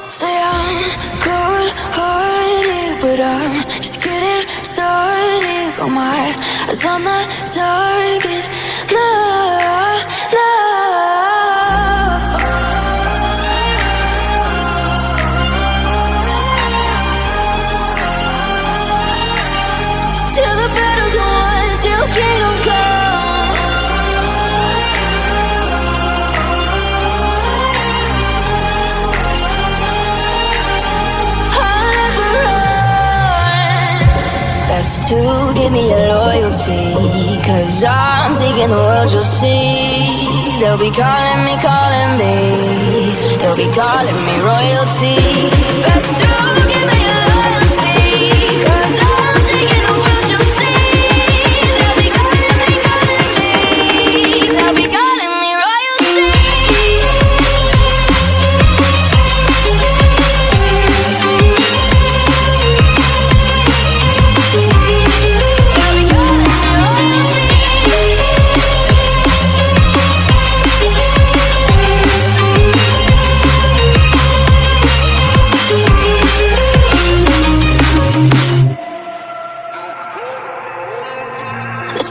Say I'm good-hearted, but I'm just getting started. Got my eyes on the target. No, no. Till the battle's won, till kingdom come. I'll never run. Best to give me your loyalty, 'cause I'm taking the world, you'll see. They'll be calling me, they'll be calling me royalty. Best to give me your loyalty, 'cause I'm taking the world, you'll see. They'll be calling me, they'll be calling me royalty.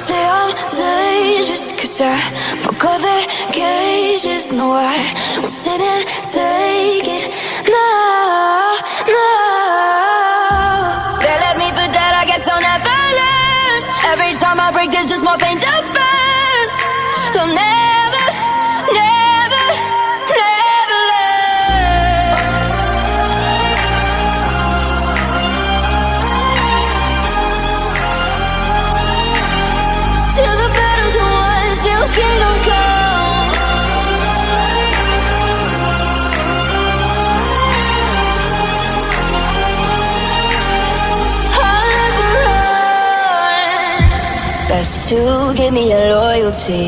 Say I'm dangerous, 'cause I broke all the cages. No, I won't sit and take it. No, no. They left me for dead, I guess I'll never learn. Every time I break, there's just more pain to burn. They'll never, never, never learn. Till the battle's won, till kingdom come. I'll never run. Best to give me your loyalty,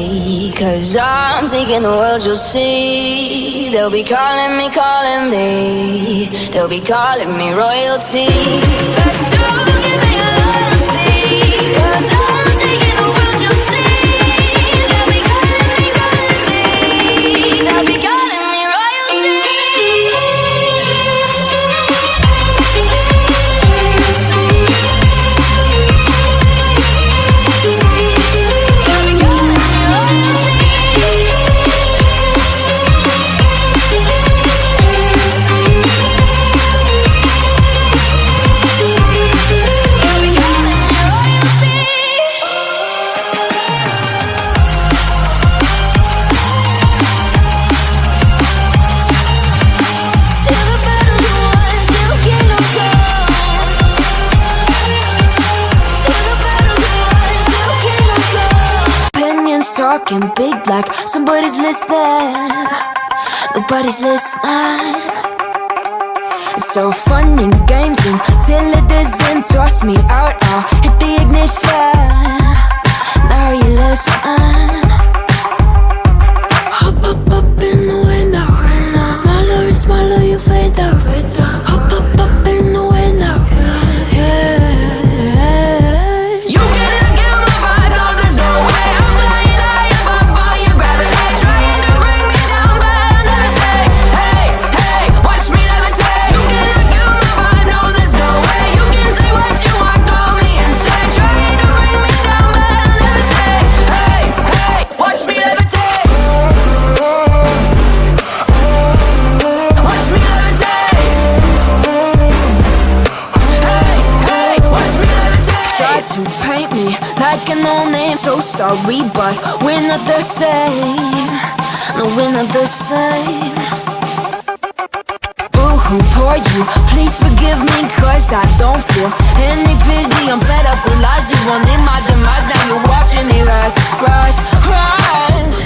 'cause I'm taking the world, you'll see. They'll be calling me, they'll be calling me royalty. Best to give me your loyalty, 'cause I'm taking the world, you'll see. They'll be calling me, they'll be calling me royalty. Talking big like somebody's listening. Nobody's listening. It's so fun and games until it doesn't. Toss me out, I'll hit the ignition. Now you listen. Hop up in the window. Smaller and smaller you fade out. Hop up in the window. Yeah. You cannot get my vibe, no, there's no way. I'm flying high above all your gravity, trying to bring me down, but I'll never stay. Hey, hey, watch me levitate. You cannot get my vibe, no, there's no way. You can say what you want, call me insane, trying to bring me down, but I'll never stay. Hey, hey, watch me levitate. Watch me levitate. Hey, hey, watch me levitate. Try to paint me like a no-name, so sorry, but we're not the same. No, we're not the same. Boo-hoo, poor you, please forgive me, 'cause I don't feel any pity. I'm fed up with lies, you wanted my demise. Now you're watching me rise, rise, rise.